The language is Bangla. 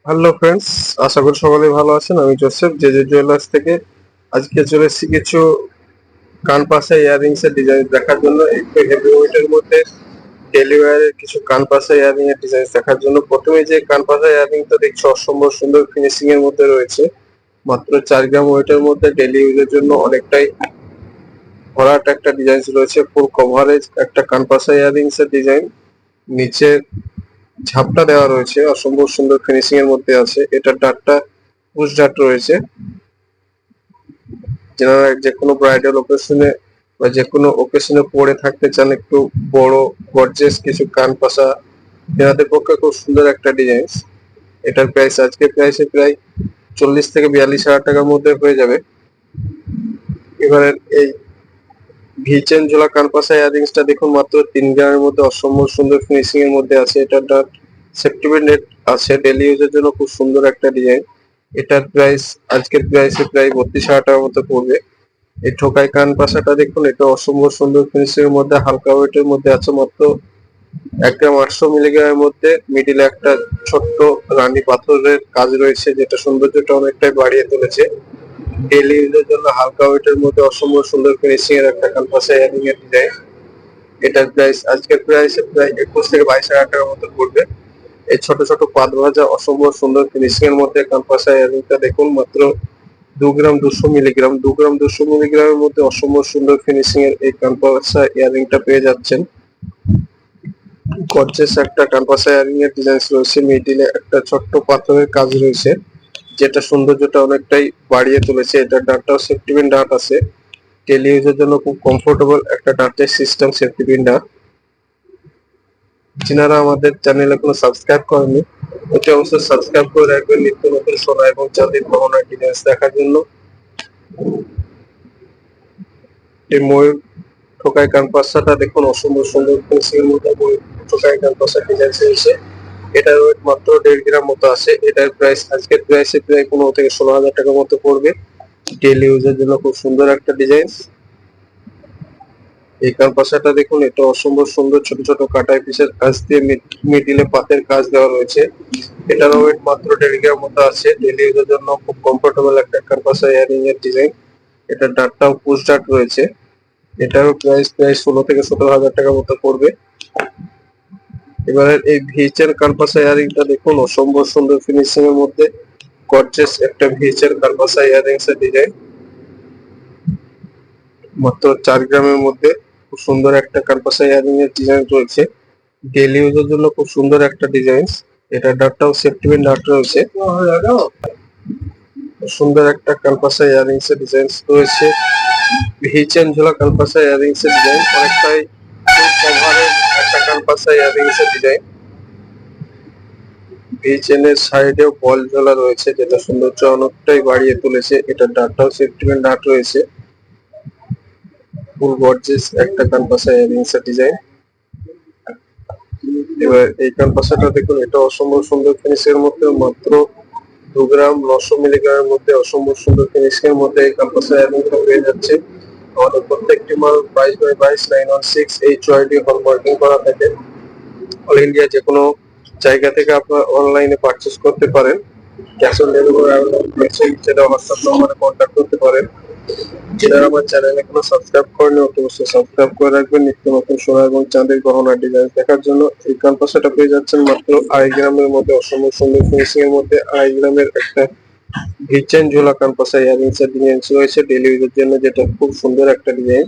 হ্যালো ফ্রেন্ডস, আশা করি সকলেই ভালো আছেন। আমি জোসেফ জে জে জুয়েলার্স থেকে আজকে চলে এসেছি কিছু কান পাশা ইয়াররিংস এর ডিজাইন দেখার জন্য। একটু হেভি ওয়েটের মধ্যে ডেলি ওয়্যারের কিছু কান পাশা ইয়াররিং এর ডিজাইন দেখার জন্য। প্রথমে যে কান পাশা ইয়াররিংটা দেখছি অসম্ভব সুন্দর ফিনিশিং এর মধ্যে রয়েছে। মাত্র 4 গ্রাম ওয়েটের মধ্যে ডেলি ইউজের জন্য অনেকটাই ভরাট একটা ডিজাইন রয়েছে। ফুল কভারেজ একটা কান পাশা ইয়াররিংস এর ডিজাইন। নিচে ঝাপটা দেওয়া রয়েছে, অসম্ভব সুন্দর ফিনিশিং এর মধ্যে আছে। এটার ডাটটা পুশ ডাট রয়েছে। যারা যে কোনো ব্রাইডাল অকেশনে বা যে কোনো অকেশনে পরে থাকতে চান একটু বড় গর্জিয়াস কিছু কান পাশা, এনাদের পক্ষে খুব সুন্দর একটা ডিজাইন। এটার প্রাইস আজকের প্রাইসে প্রায় 40 থেকে 42 হাজার টাকার মধ্যে হয়ে যাবে। এবারে এই ভিচেন ঝোলা কানপাসা ইয়াররিংসটা দেখুন, মাত্র 3 গ্রামের মধ্যে অসম্ভব সুন্দর ফিনিশিং এর মধ্যে আছে। এটার ডাট সেফটি নেট আছে, ডেলি ইউজের জন্য খুব সুন্দর একটা ডিজাইন। এটার প্রাইস আজকের প্রাইসে প্রায় 32 হাজার টাকার মতো পড়বে। এই ঠোকাই কান পাশাটা দেখুন, এটা অসম্ভব সুন্দর ফিনিশিং এর মধ্যে, হালকা ওয়েটের মধ্যে আছে। মাত্র 1 গ্রাম 800 মিলিগ্রামের মধ্যে মিডিলে একটা ছোট্ট রানী পাথরের কাজ রয়েছে, যেটা সৌন্দর্যটা অনেকটাই বাড়িয়ে তুলেছে। ডেইলি ইউজের জন্য হালকা ওয়েটের মধ্যে অসম্ভব সুন্দর ফিনিশিং এর একটা কান পাশা ইয়াররিং এর ডিজাইন। এটার প্রাইস আজকের প্রাইসে প্রায় 21 থেকে 22 হাজার টাকার মতো পড়বে। এই ছোট ছোট পাত ভাজা অসম্ভব সুন্দর ফিনিশিং এর মধ্যে কান পাশা ইয়াররিংটা দেখুন, মাত্র 2 গ্রাম 200 মিলিগ্রাম 2 গ্রাম 200 মিলিগ্রামের মধ্যে অসম্ভব সুন্দর ফিনিশিং এর এই কান পাশা ইয়াররিংটা পেয়ে যাচ্ছেন। গর্জিয়াস একটা কান পাশা ইয়াররিং এর ডিজাইন রয়েছে, মিডিলে একটা ছোট্ট পাথরের কাজ রয়েছে, যেটা সৌন্দর্যটা অনেকটাই বাড়িয়ে তুলেছে। এটার ডাটটাও সেফটি পিন ডাট আছে, ডেলি ইউজের জন্য খুব কমফোর্টেবল একটা ডাটের সিস্টেম সেফটি পিন ডাট। যিনারা আমাদের চ্যানেল এখনো সাবস্ক্রাইব করেনি, অতি অবশ্যই সাবস্ক্রাইব করে রাখবেন নিত্য নতুন সোনা এবং চাঁদির গহনার ডিজাইন দেখার জন্য। এই ময়ূর ঠোকাই কান পাশাটা দেখুন, অসম্ভব সুন্দর ফিনিশিং এর মধ্যে ময়ূর ঠোকাই কান পাশা ডিজাইন রয়েছে। এটার ওয়েট মাত্র 1.5 গ্রাম মতো আছে। এটার প্রাইস আজকের প্রাইসে প্রায় 15 থেকে 16 হাজার টাকার মতো পড়বে। ডেইলি ইউজের জন্য খুব সুন্দর একটা ডিজাইন। এই কান পাশাটা দেখুন, এটা অসম্ভব সুন্দর ছোট ছোট কাটাই পিসের কাজ দিয়ে মিডিলে পাতের কাজ দেওয়া রয়েছে। এটার ওয়েট মাত্র 1.5 গ্রাম মতো আছে। ডেইলি ইউজের জন্য খুব কমফোর্টেবল একটা কান পাশা ইয়াররিং এর ডিজাইন। এটার ডাটটাও পুশ ডাট রয়েছে। এটারও প্রাইস প্রায় 16 থেকে 17 হাজার টাকার মতো পড়বে। এবারে এই ভিচের কান পাশা ইয়াররিংটা দেখুন, অসম্ভব সুন্দর ফিনিশিং এর মধ্যে গর্জিয়াস একটা ভিচের কান পাশা ইয়াররিংস এর ডিজাইন। মাত্র 4 গ্রামের মধ্যে খুব সুন্দর একটা কান পাশা ইয়াররিং এর ডিজাইন রয়েছে। ডেইলি ইউজের জন্য খুব সুন্দর একটা ডিজাইন। এটা ডাটটাও সেফটি পিন ডাট রয়েছে। সুন্দর একটা কান পাশা ইয়াররিংস এর ডিজাইন রয়েছে। ভিচেন ঝোলা কান পাশা ইয়াররিংস এর ডিজাইন, অনেকটাই কভারেজ একটা কান পাশা ইয়াররিংস এর ডিজাইন। ভিচেনের সাইডেও বল ঝোলা রয়েছে, যেটা সৌন্দর্য অনেকটাই বাড়িয়ে তুলেছে। এটা ডাটটাও সেফটি পিন ডাট রয়েছে। ফুল গর্জিয়াস একটা কান পাশা ইয়াররিংস এর ডিজাইন। এবার এই কান পাশাটা দেখুন, এটা অসম্ভব সুন্দর ফিনিশিং এর মধ্যে, মাত্র 2 গ্রাম 900 মিলিগ্রামের মধ্যে অসম্ভব সুন্দর ফিনিশিং এর মধ্যে এই কান পাশা ইয়াররিংটা পেয়ে যাচ্ছে। আমাদের প্রত্যেকটি মাল 22/22 916 HYD হলমার্কিং করা থাকে। অল ইন্ডিয়া যে কোনো জায়গা থেকে আপনারা অনলাইনে পারচেজ করতে পারেন। ক্যাশ অন ডেলিভারি রয়েছে, যেটা হোয়াটসঅ্যাপ নম্বরে কন্ট্যাক্ট করতে পারেন। যারা আমার চ্যানেল এখনো সাবস্ক্রাইব করেনি, অবশ্যই সাবস্ক্রাইব করে রাখবেন নিত্য নতুন সোনা এবং চাঁদের গহনার ডিজাইন দেখার জন্য। এই কান পাশাটা পেয়ে যাচ্ছেন মাত্র 2.5 গ্রামের মধ্যে অসম্ভব সুন্দর ফিনিশিং এর মধ্যে। 2.5 গ্রামের একটা ভিচেন ঝোলা কান পাশা ইয়াররিংস এর ডিজাইন রয়েছে ডেলি ইউজের জন্য, যেটা খুব সুন্দর একটা ডিজাইন।